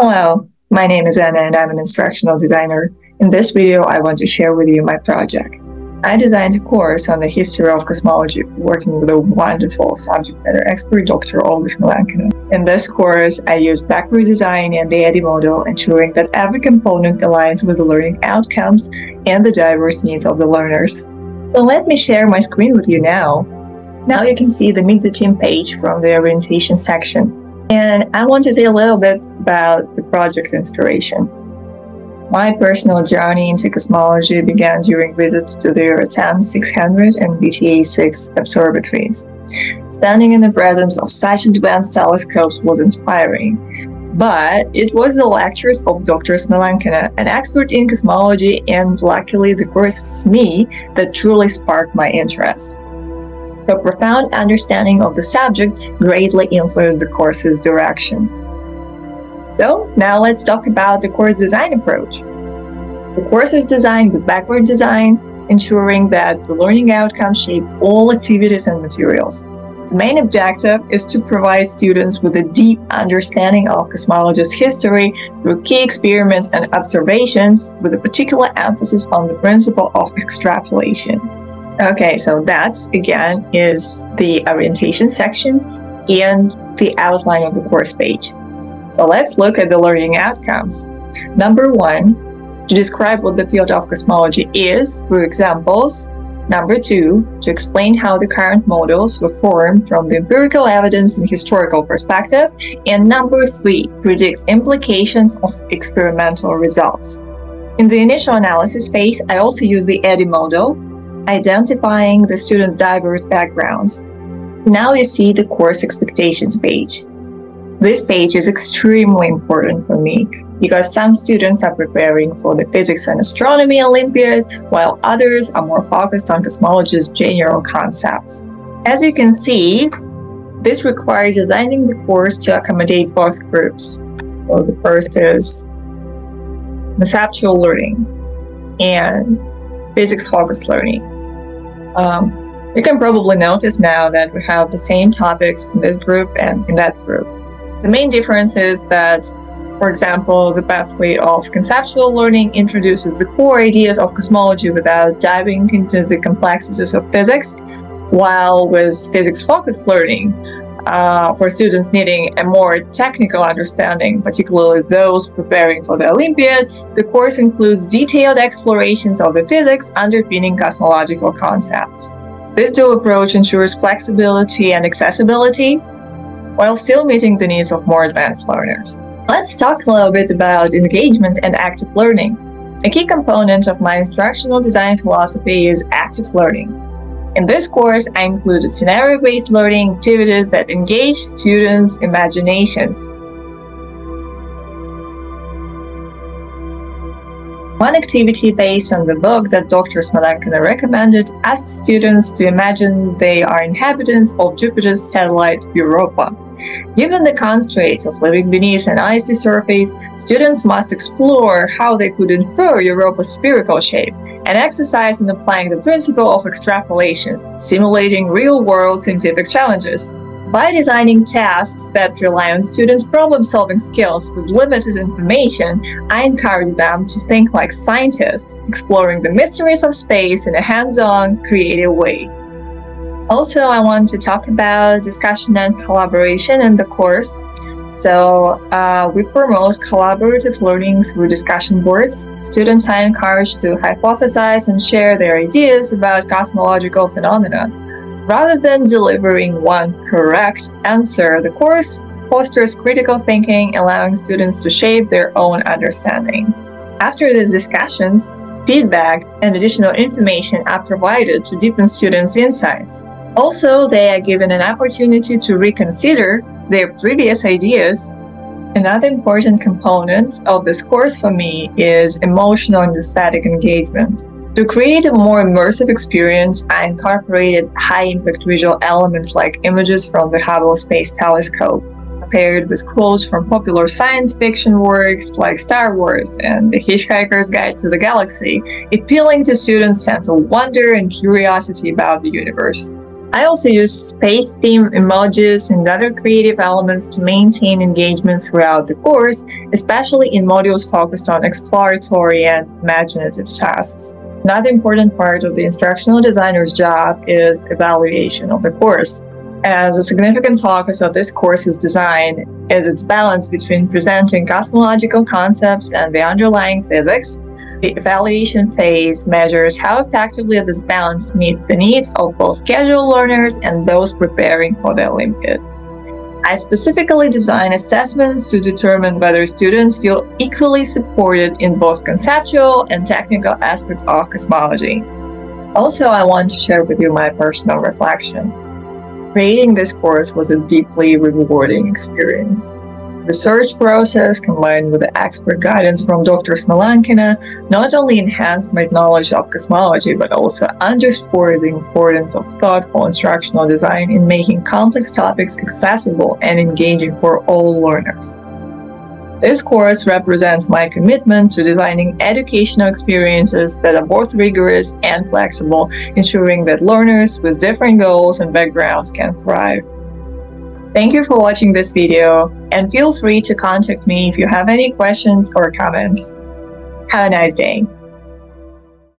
Hello, my name is Anna and I'm an instructional designer. In this video, I want to share with you my project. I designed a course on the history of cosmology, working with a wonderful subject matter expert, Dr. August Melankinen. In this course, I used backward design and the ADDIE model, ensuring that every component aligns with the learning outcomes and the diverse needs of the learners. So let me share my screen with you now. Now you can see the Meet the Team page from the orientation section. And I want to say a little bit about the project inspiration. My personal journey into cosmology began during visits to the Euro 10, 600 and VTA 6 observatories. Standing in the presence of such advanced telescopes was inspiring. But it was the lectures of Dr. Melankinen, an expert in cosmology, and luckily the course me that truly sparked my interest. Her profound understanding of the subject greatly influenced the course's direction. So now let's talk about the course design approach. The course is designed with backward design, ensuring that the learning outcomes shape all activities and materials. The main objective is to provide students with a deep understanding of cosmology's history through key experiments and observations, with a particular emphasis on the principle of extrapolation. Okay, so that again is the orientation section and the outline of the course page. So let's look at the learning outcomes. Number 1, to describe what the field of cosmology is through examples. Number 2, to explain how the current models were formed from the empirical evidence and historical perspective. And number 3, predict implications of experimental results. In the initial analysis phase, I also use the ADDIE model, identifying the students' diverse backgrounds. Now you see the course expectations page. This page is extremely important for me because some students are preparing for the Physics and Astronomy Olympiad, while others are more focused on cosmology's general concepts. As you can see, this requires designing the course to accommodate both groups. So the first is conceptual learning and physics-focused learning. You can probably notice now that we have the same topics in this group and in that group. The main difference is that, for example, the pathway of conceptual learning introduces the core ideas of cosmology without diving into the complexities of physics, while with physics-focused learning, for students needing a more technical understanding, particularly those preparing for the Olympiad, the course includes detailed explorations of the physics underpinning cosmological concepts. This dual approach ensures flexibility and accessibility, while still meeting the needs of more advanced learners. Let's talk a little bit about engagement and active learning. A key component of my instructional design philosophy is active learning. In this course, I included scenario-based learning activities that engage students' imaginations. One activity based on the book that Dr. Melankinen recommended asks students to imagine they are inhabitants of Jupiter's satellite Europa. Given the constraints of living beneath an icy surface, students must explore how they could infer Europa's spherical shape and exercise in applying the principle of extrapolation, simulating real-world scientific challenges. By designing tasks that rely on students' problem-solving skills with limited information, I encourage them to think like scientists, exploring the mysteries of space in a hands-on, creative way. Also, I want to talk about discussion and collaboration in the course. So, we promote collaborative learning through discussion boards. Students are encouraged to hypothesize and share their ideas about cosmological phenomena. Rather than delivering one correct answer, the course fosters critical thinking, allowing students to shape their own understanding. After these discussions, feedback and additional information are provided to deepen students' insights. Also, they are given an opportunity to reconsider their previous ideas. Another important component of this course for me is emotional and aesthetic engagement. To create a more immersive experience, I incorporated high-impact visual elements like images from the Hubble Space Telescope, paired with quotes from popular science fiction works like Star Wars and The Hitchhiker's Guide to the Galaxy, appealing to students' sense of wonder and curiosity about the universe. I also use space theme emojis and other creative elements to maintain engagement throughout the course, especially in modules focused on exploratory and imaginative tasks. Another important part of the instructional designer's job is evaluation of the course, as a significant focus of this course's design is its balance between presenting cosmological concepts and the underlying physics. The evaluation phase measures how effectively this balance meets the needs of both casual learners and those preparing for the Olympiad. I specifically design assessments to determine whether students feel equally supported in both conceptual and technical aspects of cosmology. Also, I want to share with you my personal reflection. Creating this course was a deeply rewarding experience. The research process, combined with the expert guidance from Dr. Smolankina, not only enhanced my knowledge of cosmology, but also underscored the importance of thoughtful instructional design in making complex topics accessible and engaging for all learners. This course represents my commitment to designing educational experiences that are both rigorous and flexible, ensuring that learners with different goals and backgrounds can thrive. Thank you for watching this video, and feel free to contact me if you have any questions or comments. Have a nice day.